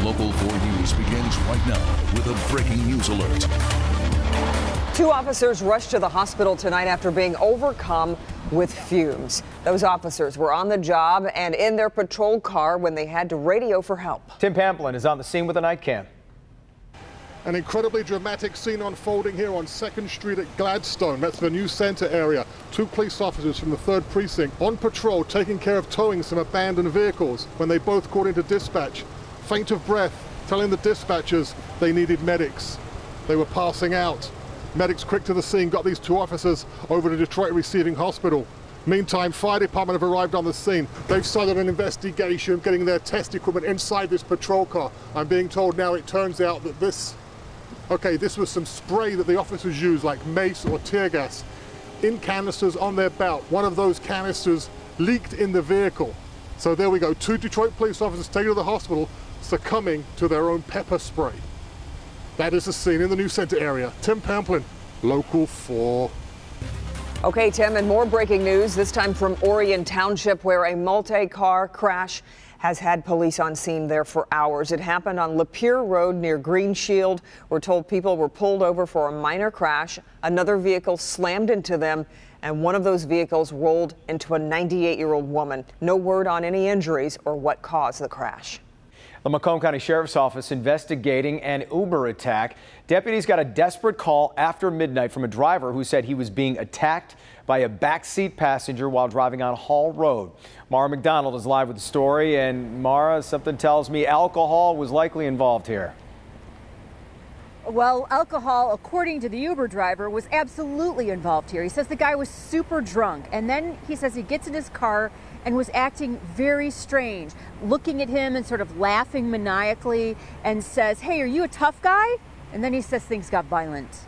Local 4 News begins right now with a breaking news alert. 2 officers rushed to the hospital tonight after being overcome with fumes. Those officers were on the job and in their patrol car when they had to radio for help. Tim Pamplin is on the scene with a night cam. An incredibly dramatic scene unfolding here on 2nd Street at Gladstone. That's the New Center area. 2 police officers from the 3rd Precinct on patrol taking care of towing some abandoned vehicles when they both called into dispatch, faint of breath, telling the dispatchers they needed medics. They were passing out. Medics quick to the scene got these 2 officers over to Detroit Receiving Hospital. Meantime, fire department have arrived on the scene. They've started an investigation, getting their test equipment inside this patrol car. I'm being told now it turns out that this was some spray that the officers used, like mace or tear gas, in canisters on their belt. One of those canisters leaked in the vehicle. So there we go, 2 Detroit police officers taken to the hospital, succumbing to their own pepper spray. That is the scene in the New Center area. Tim Pamplin, Local 4. Okay, Tim, and more breaking news, this time from Orion Township, where a multi-car crash has had police on scene there for hours. It happened on Lapeer Road near Green Shield. We're told people were pulled over for a minor crash. Another vehicle slammed into them, and one of those vehicles rolled into a 98-year-old woman. No word on any injuries or what caused the crash. The Macomb County Sheriff's Office investigating an Uber attack. Deputies got a desperate call after midnight from a driver who said he was being attacked by a backseat passenger while driving on Hall Road. Mara McDonald is live with the story. And Mara, something tells me alcohol was likely involved here. Well, alcohol, according to the Uber driver, was absolutely involved here. He says the guy was super drunk, and then he says he gets in his car and was acting very strange, looking at him and sort of laughing maniacally, and says, "Hey, are you a tough guy?" And then he says things got violent.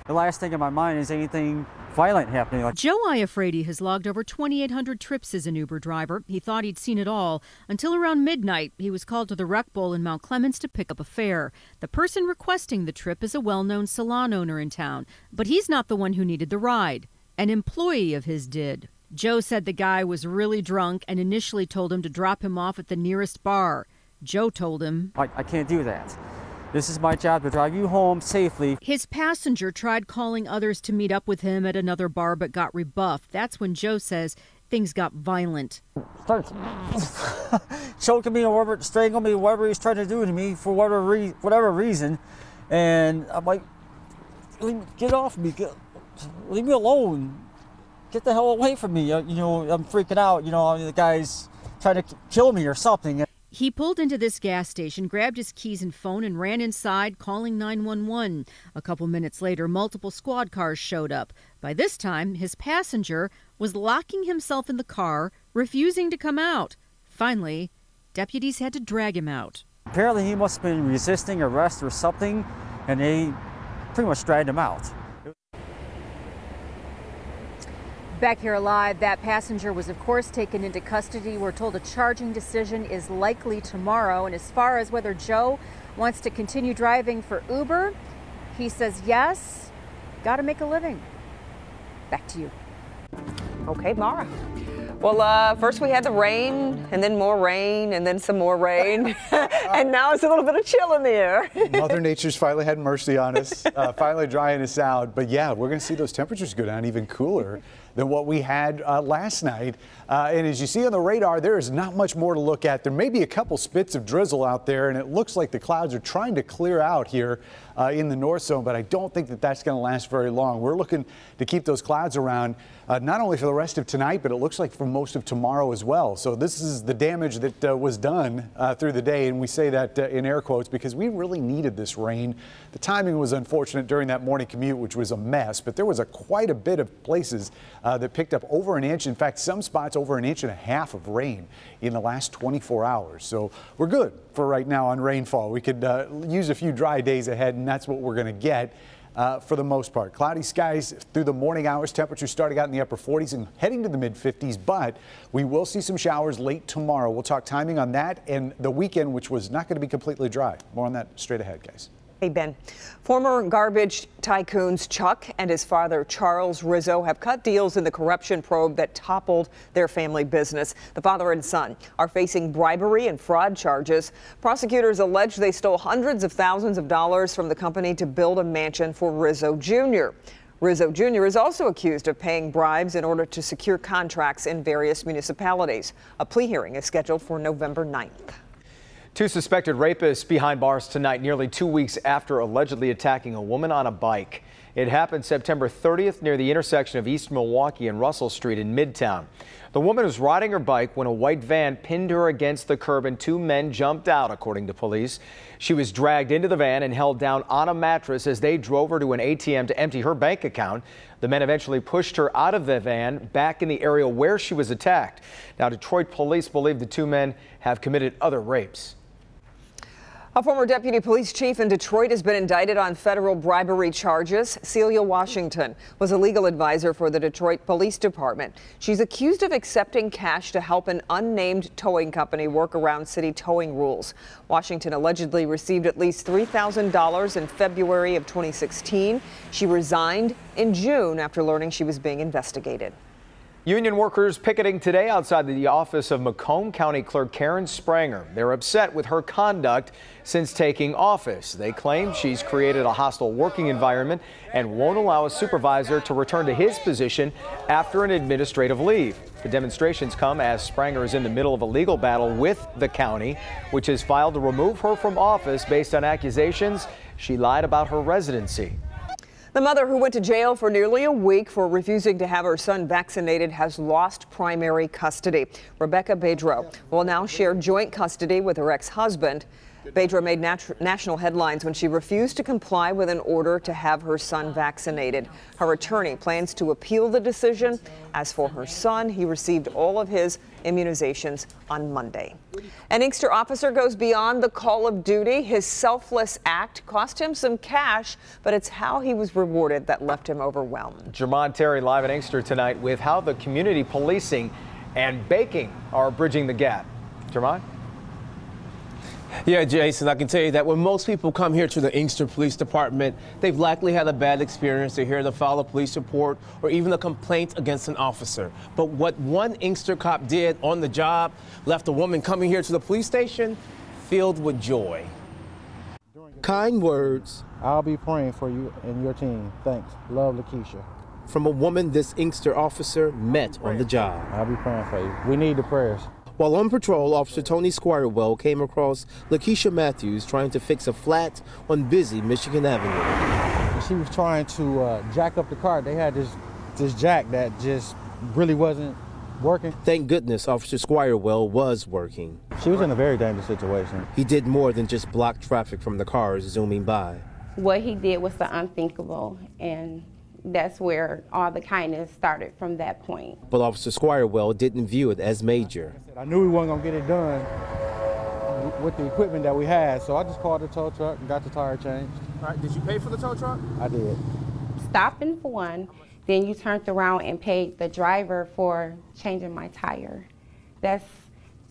The last thing in my mind is anything violent happening. Joe Iafredi has logged over 2,800 trips as an Uber driver. He thought he'd seen it all until around midnight. He was called to the Rec Bowl in Mount Clemens to pick up a fare. The person requesting the trip is a well-known salon owner in town, but he's not the one who needed the ride. An employee of his did. Joe said the guy was really drunk and initially told him to drop him off at the nearest bar. Joe told him, I can't do that. This is my job to drive you home safely. His passenger tried calling others to meet up with him at another bar but got rebuffed. That's when Joe says things got violent. Starts choking me or whatever, strangling me, whatever he's trying to do to me for whatever reason. And I'm like, get off me, leave me alone. Get the hell away from me. I'm freaking out. The guy's trying to kill me or something. He pulled into this gas station, grabbed his keys and phone, and ran inside, calling 911. A couple minutes later, multiple squad cars showed up. By this time, his passenger was locking himself in the car, refusing to come out. Finally, deputies had to drag him out. Apparently, he must have been resisting arrest or something, and they pretty much dragged him out. Back here live, that passenger was, of course, taken into custody. We're told a charging decision is likely tomorrow. And as far as whether Joe wants to continue driving for Uber, he says yes. Got to make a living. Back to you. Okay, Mara. Well, first we had the rain, and then more rain, and then some more rain. And now it's a little bit of chill in the air. Mother Nature's finally had mercy on us, finally drying us out. But yeah, we're going to see those temperatures go down even cooler than what we had last night. And as you see on the radar, there is not much more to look at. There may be a couple spits of drizzle out there, and it looks like the clouds are trying to clear out here in the north zone, but I don't think that that's going to last very long. We're looking to keep those clouds around not only for the rest of tonight, but it looks like for most of tomorrow as well. So this is the damage that was done through the day, and we say that in air quotes because we really needed this rain. The timing was unfortunate during that morning commute, which was a mess, but there was quite a bit of places that picked up over an inch. In fact, some spots over 1.5 inches of rain in the last 24 hours. So we're good for right now on rainfall. We could use a few dry days ahead, and that's what we're going to get. For the most part. Cloudy skies through the morning hours, temperatures starting out in the upper 40s and heading to the mid 50s, but we will see some showers late tomorrow. We'll talk timing on that and the weekend, which was not going to be completely dry. More on that straight ahead, guys. Hey, Ben. Former garbage tycoons Chuck and his father Charles Rizzo have cut deals in the corruption probe that toppled their family business. The father and son are facing bribery and fraud charges. Prosecutors allege they stole hundreds of thousands of dollars from the company to build a mansion for Rizzo Jr. Rizzo Jr. is also accused of paying bribes in order to secure contracts in various municipalities. A plea hearing is scheduled for November 9th. 2 suspected rapists behind bars tonight, nearly 2 weeks after allegedly attacking a woman on a bike. It happened September 30th near the intersection of East Milwaukee and Russell Street in Midtown. The woman was riding her bike when a white van pinned her against the curb and 2 men jumped out, according to police. She was dragged into the van and held down on a mattress as they drove her to an ATM to empty her bank account. The men eventually pushed her out of the van back in the area where she was attacked. Now, Detroit police believe the 2 men have committed other rapes. A former deputy police chief in Detroit has been indicted on federal bribery charges. Celia Washington was a legal advisor for the Detroit Police Department. She's accused of accepting cash to help an unnamed towing company work around city towing rules. Washington allegedly received at least $3,000 in February of 2016. She resigned in June after learning she was being investigated. Union workers picketing today outside the office of Macomb County Clerk Karen Spranger. They're upset with her conduct since taking office. They claim she's created a hostile working environment and won't allow a supervisor to return to his position after an administrative leave. The demonstrations come as Spranger is in the middle of a legal battle with the county, which has filed to remove her from office based on accusations she lied about her residency. The mother who went to jail for nearly a week for refusing to have her son vaccinated has lost primary custody. Rebecca Bedro will now share joint custody with her ex-husband. Bedro made national headlines when she refused to comply with an order to have her son vaccinated. Her attorney plans to appeal the decision. As for her son, he received all of his immunizations on Monday. An Inkster officer goes beyond the call of duty. His selfless act cost him some cash, but it's how he was rewarded that left him overwhelmed. Jermont Terry live at Inkster tonight with how the community policing and baking are bridging the gap. Jermont? Yeah, Jason, I can tell you that when most people come here to the Inkster Police Department, they've likely had a bad experience. They hear to file a police report or even a complaint against an officer. But what one Inkster cop did on the job left a woman coming here to the police station filled with joy. Kind words. I'll be praying for you and your team. Thanks. Love, Lakeisha. From a woman this Inkster officer met on the job. I'll be praying for you. We need the prayers. While on patrol, Officer Tony Squirewell came across Lakeisha Matthews trying to fix a flat on busy Michigan Avenue. She was trying to jack up the car. They had this jack that just really wasn't working. Thank goodness Officer Squirewell was working. She was in a very dangerous situation. He did more than just block traffic from the cars zooming by. What he did was the unthinkable, and that's where all the kindness started from that point. But Officer Squirewell didn't view it as major. I knew we weren't going to get it done with the equipment that we had, so I just called the tow truck and got the tire changed. All right, did you pay for the tow truck? I did. Stopping for one, then you turned around and paid the driver for changing my tire. That's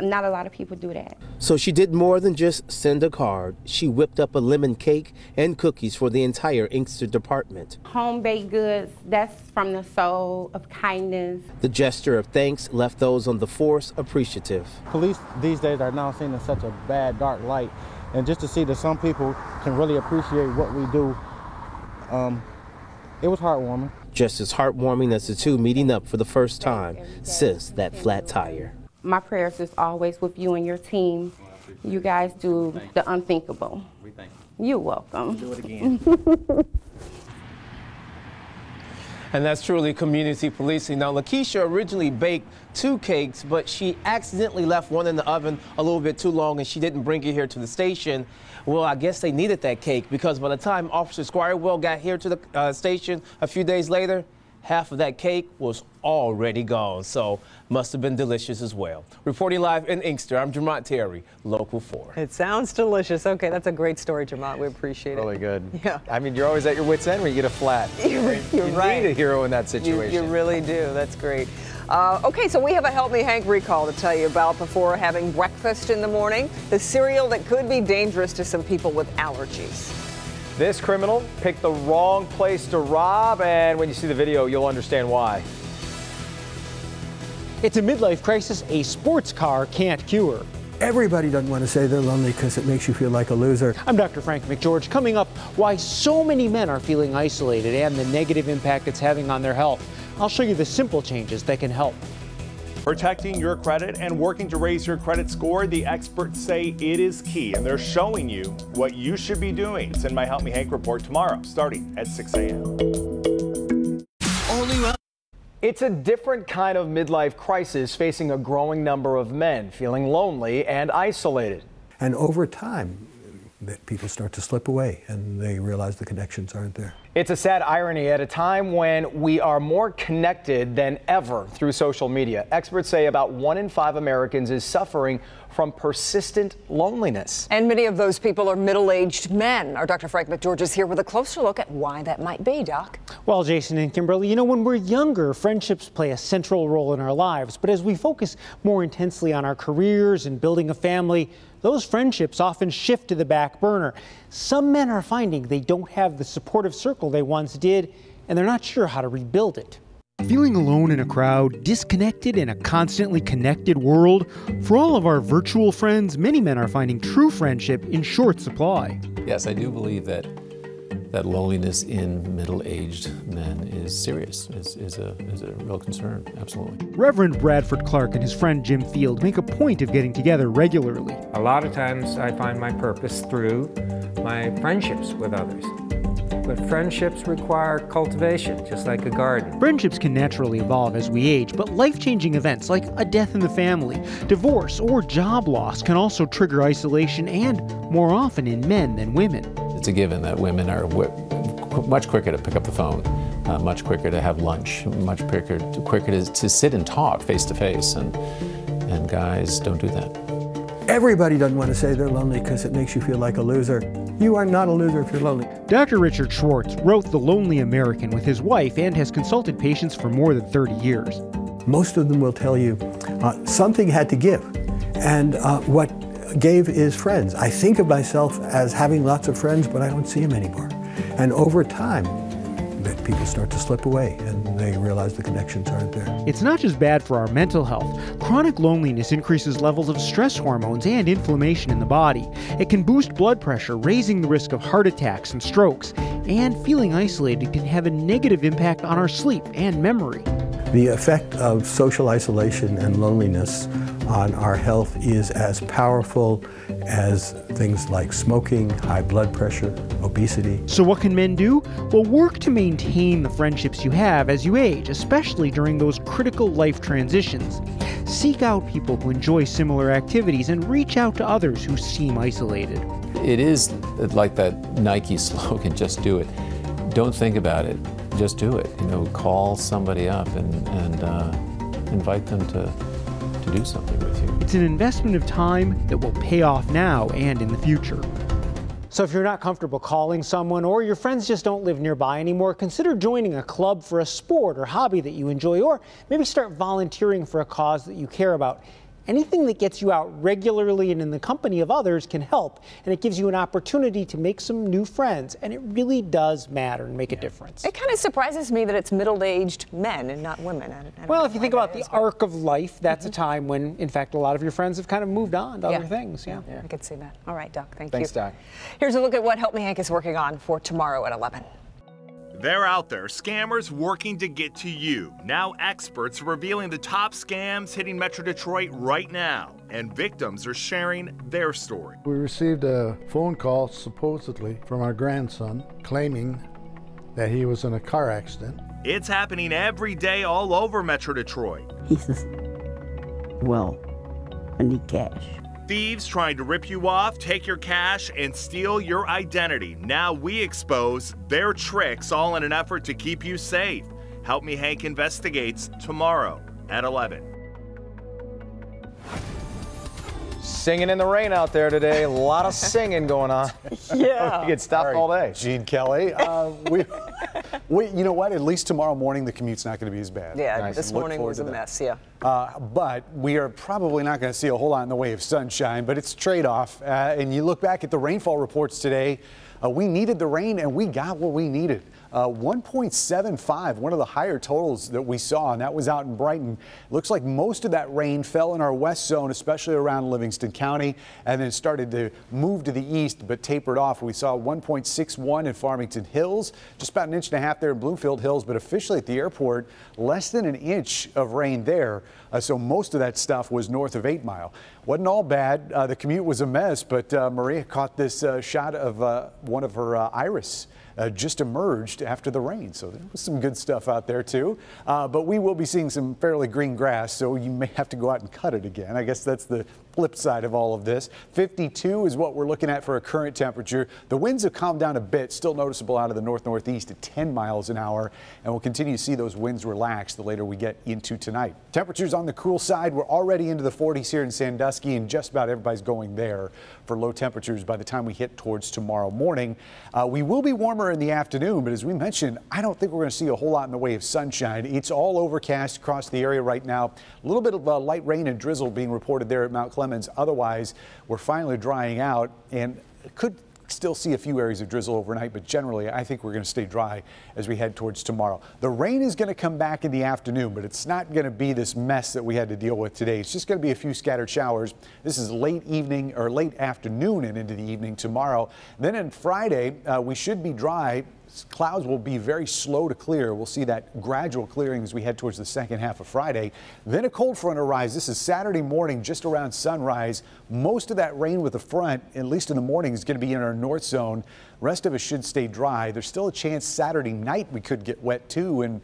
not a lot of people do that. So she did more than just send a card. She whipped up a lemon cake and cookies for the entire Inkster department. Home baked goods, that's from the soul of kindness. The gesture of thanks left those on the force appreciative. Police these days are now seen in such a bad, dark light. And just to see that some people can really appreciate what we do, it was heartwarming. Just as heartwarming as the two meeting up for the first time since that flat tire. My prayers is always with you and your team. You guys do the unthinkable. We thank you. You're welcome. Do it again. And that's truly community policing. Now, Lakeisha originally baked 2 cakes, but she accidentally left one in the oven a little bit too long, and she didn't bring it here to the station. Well, I guess they needed that cake because by the time Officer Squirewell got here to the station a few days later, half of that cake was already gone, so must have been delicious as well. Reporting live in Inkster, I'm Jermont Terry, Local 4. It sounds delicious. Okay, that's a great story, Jermont. We appreciate it. Really good. Yeah. I mean, you're always at your wit's end when you get a flat. You're right. You need a hero in that situation. You really do. That's great. Okay, so we have a Help Me Hank recall to tell you about before having breakfast in the morning. The cereal that could be dangerous to some people with allergies. This criminal picked the wrong place to rob, and when you see the video, you'll understand why. It's a midlife crisis a sports car can't cure. Everybody doesn't want to say they're lonely because it makes you feel like a loser. I'm Dr. Frank McGeorge. Coming up, why so many men are feeling isolated and the negative impact it's having on their health. I'll show you the simple changes that can help. Protecting your credit and working to raise your credit score, the experts say it is key, and they're showing you what you should be doing. It's in my Help Me Hank report tomorrow, starting at 6 a.m. It's a different kind of midlife crisis facing a growing number of men feeling lonely and isolated. And over time, people start to slip away and they realize the connections aren't there. It's a sad irony at a time when we are more connected than ever through social media. Experts say about 1 in 5 Americans is suffering from persistent loneliness. And many of those people are middle-aged men. Our Dr. Frank McGeorge is here with a closer look at why that might be, Doc. Well, Jason and Kimberly, you know, when we're younger, friendships play a central role in our lives. But as we focus more intensely on our careers and building a family, those friendships often shift to the back burner. Some men are finding they don't have the supportive circle they once did, and they're not sure how to rebuild it. Feeling alone in a crowd, disconnected in a constantly connected world? For all of our virtual friends, many men are finding true friendship in short supply. Yes, I do believe that loneliness in middle-aged men is serious, is a real concern, absolutely. Reverend Bradford Clark and his friend Jim Field make a point of getting together regularly. A lot of times I find my purpose through my friendships with others. But friendships require cultivation, just like a garden. Friendships can naturally evolve as we age, but life-changing events like a death in the family, divorce, or job loss can also trigger isolation, and more often in men than women. It's a given that women are much quicker to pick up the phone, much quicker to have lunch, much quicker to sit and talk face to face, and guys don't do that. Everybody doesn't want to say they're lonely because it makes you feel like a loser. You are not a loser if you're lonely. Dr. Richard Schwartz wrote The Lonely American with his wife and has consulted patients for more than 30 years. Most of them will tell you something had to give, and what gave is friends. I think of myself as having lots of friends, but I don't see them anymore. And over time, people start to slip away and they realize the connections aren't there. It's not just bad for our mental health. Chronic loneliness increases levels of stress hormones and inflammation in the body. It can boost blood pressure, raising the risk of heart attacks and strokes. And feeling isolated can have a negative impact on our sleep and memory. The effect of social isolation and loneliness on our health is as powerful as things like smoking, high blood pressure, obesity. So what can men do? Well, work to maintain the friendships you have as you age, especially during those critical life transitions. Seek out people who enjoy similar activities and reach out to others who seem isolated. It is like that Nike slogan, just do it. Don't think about it, just do it. You know, call somebody up and invite them to do something with you. It's an investment of time that will pay off now and in the future. So if you're not comfortable calling someone, or your friends just don't live nearby anymore, consider joining a club for a sport or hobby that you enjoy, or maybe start volunteering for a cause that you care about. Anything that gets you out regularly and in the company of others can help, and it gives you an opportunity to make some new friends, and it really does matter and make a difference. It kind of surprises me that it's middle-aged men and not women. Well, if you think about the arc of life, that's a time when, in fact, a lot of your friends have kind of moved on to other things. Yeah, I could see that. All right, Doc, thank you. Thanks, Doc. Here's a look at what Help Me Hank is working on for tomorrow at 11. They're out there, scammers working to get to you. Now experts are revealing the top scams hitting Metro Detroit right now, and victims are sharing their story. We received a phone call, supposedly, from our grandson, claiming that he was in a car accident. It's happening every day all over Metro Detroit. He says, well, I need cash. Thieves trying to rip you off, take your cash, and steal your identity. Now we expose their tricks, all in an effort to keep you safe. Help Me Hank investigates tomorrow at 11. Singing in the rain out there today. A lot of singing going on. Yeah. You get stopped all day. Gene Kelly. You know what? At least tomorrow morning, the commute's not going to be as bad. Yeah, nice. This morning was a mess, yeah. But we are probably not going to see a whole lot in the way of sunshine, but it's a trade-off. And you look back at the rainfall reports today, we needed the rain, and we got what we needed. 1.75, one of the higher totals that we saw, and that was out in Brighton. Looks like most of that rain fell in our west zone, especially around Livingston County, and then started to move to the east, but tapered off. We saw 1.61 in Farmington Hills, just about 1.5 inches there in Bloomfield Hills, but officially at the airport, less than 1 inch of rain there. So most of that stuff was north of 8 Mile. Wasn't all bad. The commute was a mess, but Maria caught this shot of one of her iris. Just emerged after the rain. So there was some good stuff out there too. But we will be seeing some fairly green grass, so you may have to go out and cut it again. I guess that's the flip side of all of this. 52 is what we're looking at for a current temperature. The winds have calmed down a bit, still noticeable out of the north-northeast at 10 miles an hour, and we'll continue to see those winds relax the later we get into tonight. Temperatures on the cool side. We're already into the 40s here in Sandusky, and just about everybody's going there for low temperatures by the time we hit towards tomorrow morning. We will be warmer in the afternoon, but as we mentioned, I don't think we're going to see a whole lot in the way of sunshine. It's all overcast across the area right now. A little bit of light rain and drizzle being reported there at Mount Clemens. Otherwise, we're finally drying out and could still see a few areas of drizzle overnight, but generally I think we're going to stay dry as we head towards tomorrow. The rain is going to come back in the afternoon, but it's not going to be this mess that we had to deal with today. It's just going to be a few scattered showers. This is late evening or late afternoon and into the evening tomorrow. Then on Friday, we should be dry. Clouds will be very slow to clear. We'll see that gradual clearing as we head towards the second half of Friday. Then a cold front arrives. This is Saturday morning, just around sunrise. Most of that rain with the front, at least in the morning, is going to be in our north zone. Rest of us should stay dry. There's still a chance Saturday night we could get wet too. And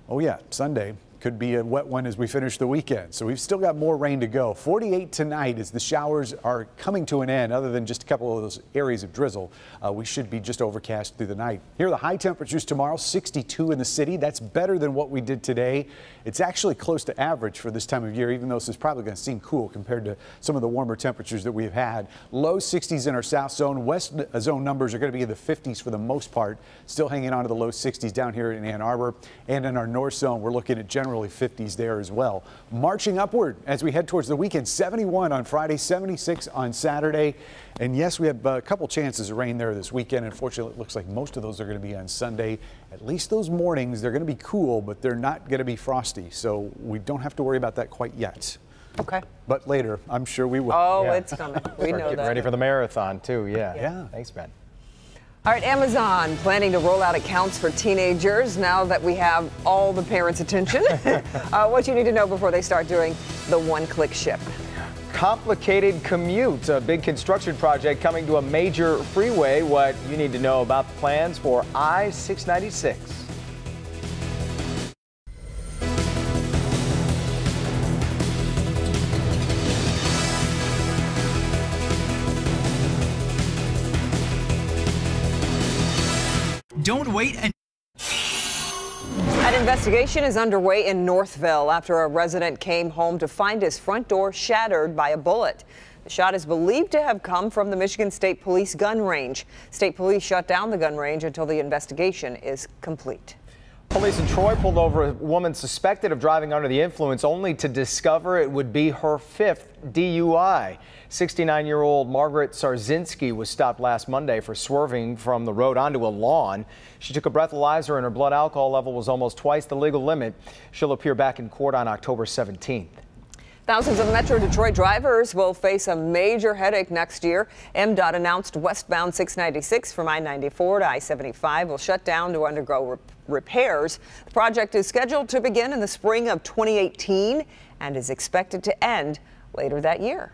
oh yeah, Sunday could be a wet one as we finish the weekend. So we've still got more rain to go. 48 tonight as the showers are coming to an end. Other than just a couple of those areas of drizzle, we should be just overcast through the night. Here are the high temperatures tomorrow, 62 in the city. That's better than what we did today. It's actually close to average for this time of year, even though this is probably going to seem cool compared to some of the warmer temperatures that we've had. Low 60s in our south zone. West zone numbers are going to be in the 50s for the most part. Still hanging on to the low 60s down here in Ann Arbor. And in our north zone, we're looking at generally 50s there as well. Marching upward as we head towards the weekend. 71 on Friday, 76 on Saturday. And yes, we have a couple chances of rain there this weekend. Unfortunately, it looks like most of those are going to be on Sunday. At least those mornings, they're going to be cool, but they're not going to be frosty. So we don't have to worry about that quite yet. Okay. But later, I'm sure we will. Oh, yeah. It's coming. We know that. Getting ready for the marathon too. Yeah. Thanks, Ben. All right, Amazon planning to roll out accounts for teenagers now that we have all the parents' attention. What you need to know before they start doing the one-click ship. Complicated commute, a big construction project coming to a major freeway. What you need to know about the plans for I-696. Don't wait and... An investigation is underway in Northville after a resident came home to find his front door shattered by a bullet. The shot is believed to have come from the Michigan State Police gun range. State police shut down the gun range until the investigation is complete. Police in Troy pulled over a woman suspected of driving under the influence, only to discover it would be her 5th DUI. 69-year-old Margaret Sarzinski was stopped last Monday for swerving from the road onto a lawn. She took a breathalyzer and her blood alcohol level was almost twice the legal limit. She'll appear back in court on October 17th. Thousands of Metro Detroit drivers will face a major headache next year. MDOT announced westbound 696 from I-94 to I-75 will shut down to undergo repairs. The project is scheduled to begin in the spring of 2018 and is expected to end later that year.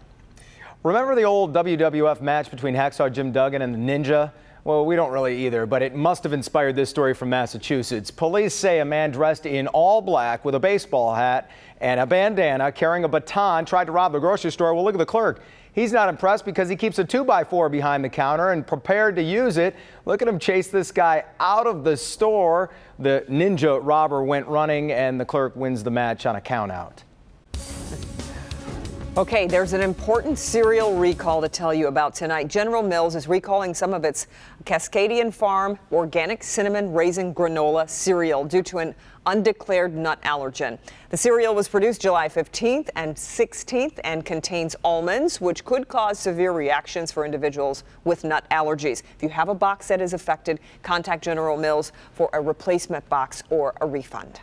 Remember the old WWF match between Hacksaw Jim Duggan and the Ninja? Well, we don't really either, but it must have inspired this story from Massachusetts. Police say a man dressed in all black with a baseball hat and a bandana carrying a baton tried to rob the grocery store. Well, look at the clerk. He's not impressed because he keeps a 2x4 behind the counter and prepared to use it. Look at him chase this guy out of the store. The Ninja robber went running and the clerk wins the match on a count out. Okay, there's an important cereal recall to tell you about tonight. General Mills is recalling some of its Cascadian Farm organic cinnamon raisin granola cereal due to an undeclared nut allergen. The cereal was produced July 15th and 16th and contains almonds, which could cause severe reactions for individuals with nut allergies. If you have a box that is affected, contact General Mills for a replacement box or a refund.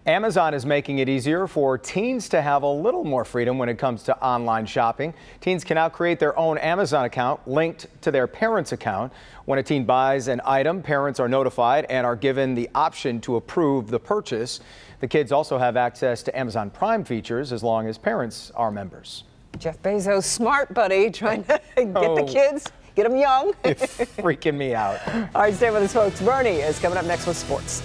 Amazon is making it easier for teens to have a little more freedom when it comes to online shopping. Teens can now create their own Amazon account linked to their parents' account. When a teen buys an item, parents are notified and are given the option to approve the purchase. The kids also have access to Amazon Prime features as long as parents are members. Jeff Bezos, smart buddy, trying to get the kids, get them young. It's freaking me out. All right, stay with us, folks. Bernie is coming up next with sports.